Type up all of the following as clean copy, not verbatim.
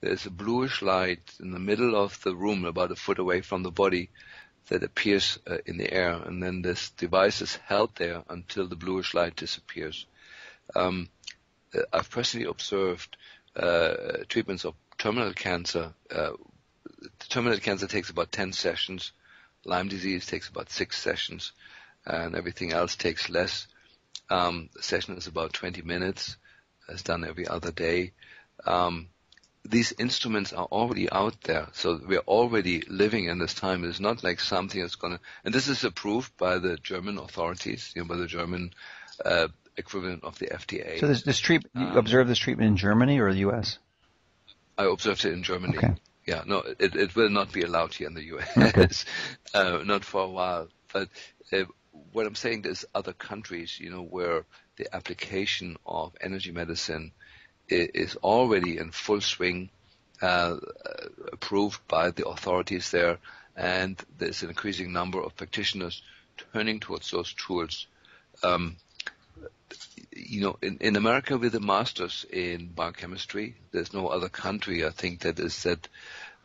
there's a bluish light in the middle of the room, about a foot away from the body, that appears in the air, and then this device is held there until the bluish light disappears. I've personally observed treatments of terminal cancer. Terminal cancer takes about 10 sessions. Lyme disease takes about 6 sessions, and everything else takes less. The session is about 20 minutes. It's done every other day. These instruments are already out there, so we're already living in this time. It's not like something that's going to, and this is approved by the German authorities, by the German equivalent of the FDA. So this treatment, you observe this treatment in Germany or the U.S.? I observed it in Germany. Okay. Yeah, no, it will not be allowed here in the U.S. Okay. Not for a while. But what I'm saying is other countries, where the application of energy medicine is already in full swing, approved by the authorities there, and there's an increasing number of practitioners turning towards those tools. In America, with the masters in biochemistry, there's no other country, I think, that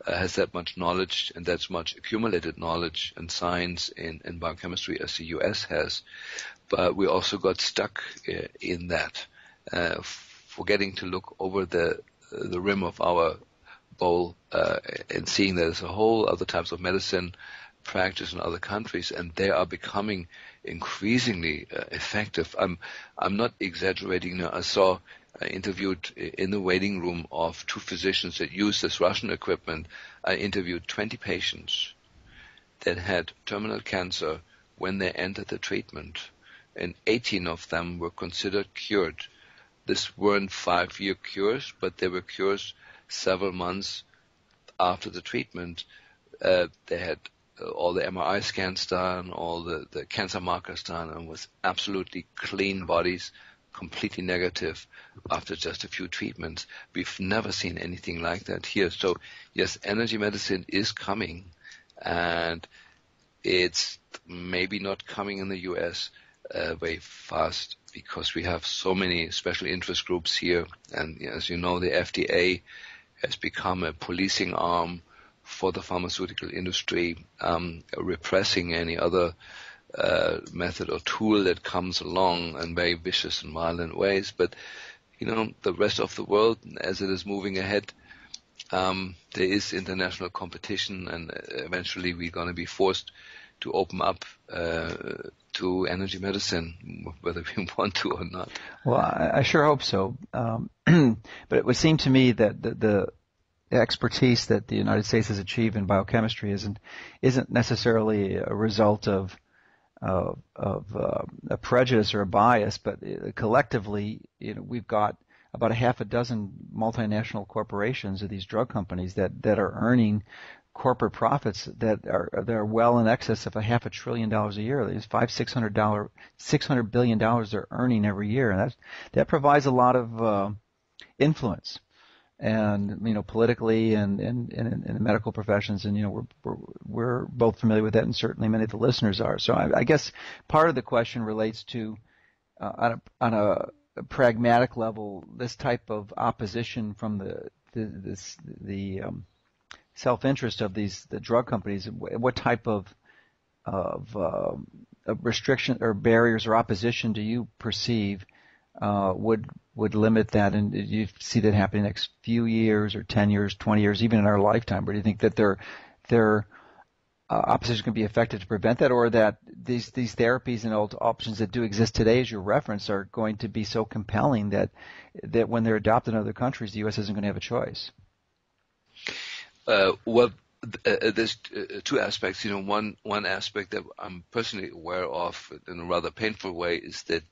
has that much knowledge and that's much accumulated knowledge and science in biochemistry as the U.S. has. But we also got stuck in that, forgetting to look over the rim of our bowl and seeing that there's a whole other types of medicine practice in other countries, and they are becoming increasingly effective. I'm not exaggerating. I saw interviewed in the waiting room of 2 physicians that use this Russian equipment. I interviewed 20 patients that had terminal cancer when they entered the treatment, and 18 of them were considered cured. This weren't 5-year cures, but they were cures several months after the treatment. They had all the MRI scans done, all the cancer markers done, and was absolutely clean bodies, completely negative after just a few treatments. We've never seen anything like that here. So yes, energy medicine is coming, and it's maybe not coming in the U.S. Very fast because we have so many special interest groups here. And as you know, the FDA has become a policing arm for the pharmaceutical industry, repressing any other method or tool that comes along in very vicious and violent ways. But, the rest of the world, as it is moving ahead, there is international competition, and eventually we're going to be forced to open up to energy medicine, whether we want to or not. Well, I sure hope so. But it would seem to me that the expertise that the United States has achieved in biochemistry isn't necessarily a result of a prejudice or a bias, but collectively, we've got about a half a dozen multinational corporations of these drug companies that are earning corporate profits that are well in excess of $500 billion a year. There's $600 billion they're earning every year, and that provides a lot of influence, and politically and in the medical professions, and we're both familiar with that, and certainly many of the listeners are. So I guess part of the question relates to on a pragmatic level, this type of opposition from the self-interest of the drug companies. What type of restriction or barriers or opposition do you perceive would limit that, and do you see that happening in the next few years or 10 years, 20 years, even in our lifetime? Or do you think that their opposition can be effective to prevent that, or that these therapies and options that do exist today, as you referenced, are going to be so compelling that when they're adopted in other countries, the U.S. isn't going to have a choice? Well, there's 2 aspects. One aspect that I'm personally aware of in a rather painful way is that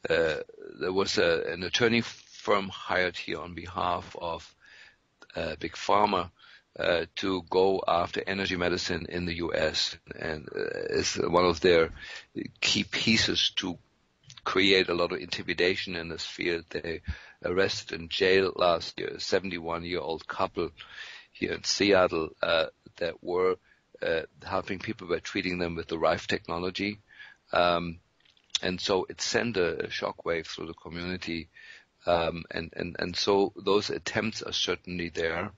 there was an attorney firm hired here on behalf of Big Pharma to go after energy medicine in the U.S. and is one of their key pieces to create a lot of intimidation in this field. They arrested and jailed last year a 71-year-old couple here in Seattle that were helping people by treating them with the Rife technology. And so it sent a shockwave through the community And so those attempts are certainly there.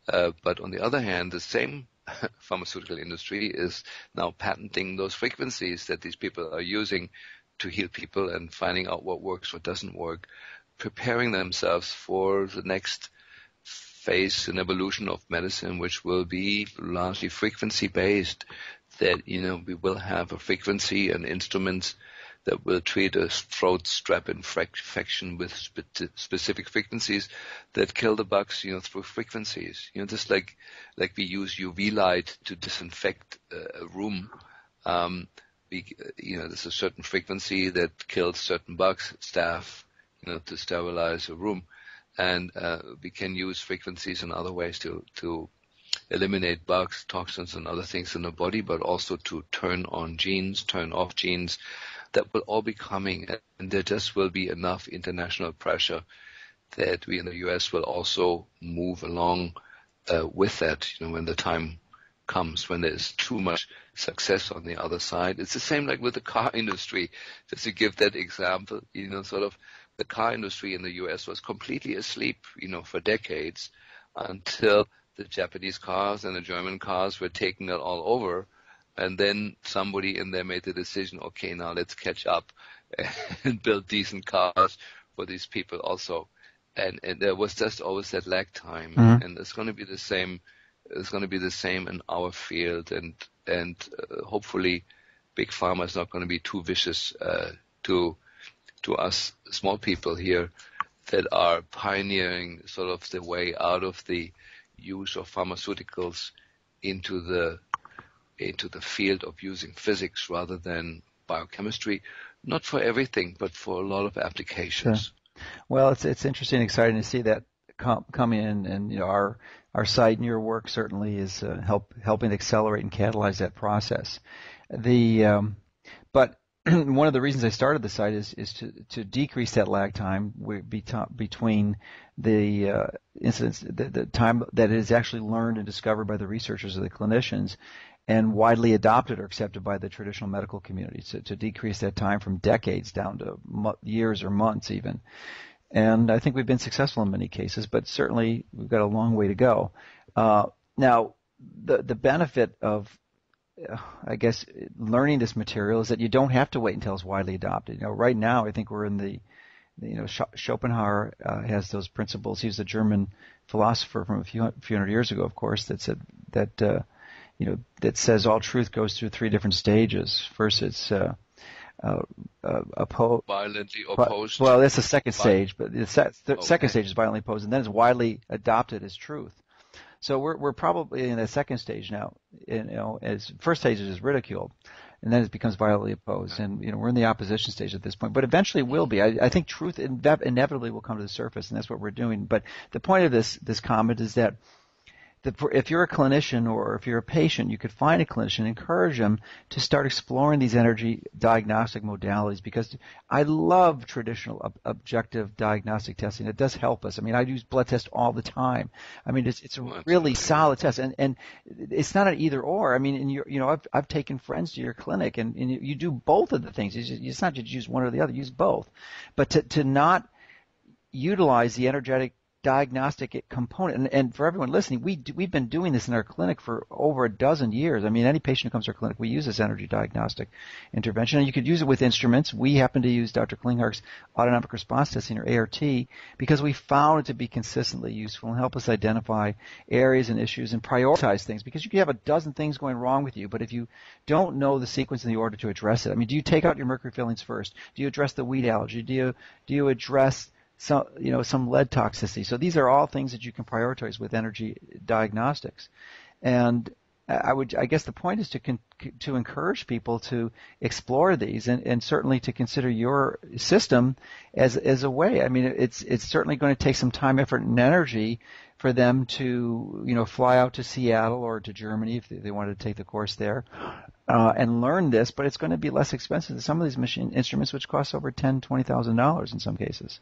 But on the other hand, the same pharmaceutical industry is now patenting those frequencies that these people are using to heal people and finding out what works, what doesn't work, preparing themselves for the next phase in evolution of medicine, which will be largely frequency-based, that, we will have a frequency and instruments that will treat a throat strap infection with specific frequencies that kill the bugs, through frequencies. Just like we use UV light to disinfect a room. There's a certain frequency that kills certain bugs, staph, to sterilize a room. And we can use frequencies in other ways to eliminate bugs, toxins, and other things in the body, but also to turn on genes, turn off genes. That will all be coming, and there just will be enough international pressure that we in the U.S. will also move along with that, when the time comes, when there's too much success on the other side. It's the same like with the car industry. Just to give that example, sort of the car industry in the U.S. was completely asleep, for decades, until the Japanese cars and the German cars were taking it all over. And then somebody in there made the decision, okay, now let's catch up and build decent cars for these people also. And there was just always that lag time. Mm-hmm. And it's going to be the same. It's going to be the same in our field. And hopefully Big Pharma is not going to be too vicious to us small people here that are pioneering sort of the way out of the use of pharmaceuticals into the field of using physics rather than biochemistry, not for everything, but for a lot of applications. Sure. Well, it's interesting and exciting to see that come in, and our site and your work certainly is helping accelerate and catalyze that process. But one of the reasons I started the site is to decrease that lag time between the incidents, the time that is actually learned and discovered by the researchers or the clinicians, and widely adopted or accepted by the traditional medical community, to decrease that time from decades down to years or months even. And I think we've been successful in many cases, but certainly we've got a long way to go. Now, the benefit of, I guess, learning this material is that you don't have to wait until it's widely adopted. Right now I think we're in the, Schopenhauer has those principles. He was a German philosopher from a few hundred years ago, of course, that said that that says all truth goes through three different stages. First, it's violently opposed. Well, that's the second stage, but the second stage is violently opposed, and then it's widely adopted as truth. So we're probably in the second stage now. As first stage is ridiculed, and then it becomes violently opposed, and we're in the opposition stage at this point. But eventually will be. I think truth inevitably will come to the surface, and that's what we're doing. But the point of this comment is that if you're a clinician or if you're a patient, you could find a clinician, encourage them to start exploring these energy diagnostic modalities, because I love traditional objective diagnostic testing. It does help us. I mean, I use blood tests all the time. I mean, it's a really solid test, and it's not an either or. I mean, and I've taken friends to your clinic, and you do both of the things. It's not just use one or the other. Use both, but to not utilize the energetic diagnostic component, and for everyone listening, we've been doing this in our clinic for over a dozen years. I mean, any patient who comes to our clinic, we use this energy diagnostic intervention, and you could use it with instruments. We happen to use Dr. Klinghardt's autonomic response testing, or ART, because we found it to be consistently useful and help us identify areas and issues and prioritize things, because you can have a dozen things going wrong with you, but if you don't know the sequence and the order to address it, I mean, do you take out your mercury fillings first? Do you address the wheat allergy? Do you address some lead toxicity? So these are all things that you can prioritize with energy diagnostics. And I guess the point is to encourage people to explore these, and certainly to consider your system as a way. I mean, it's certainly going to take some time, effort, and energy for them to fly out to Seattle or to Germany if they wanted to take the course there and learn this. But it's going to be less expensive than some of these machine instruments, which cost over $10,000, $20,000 in some cases.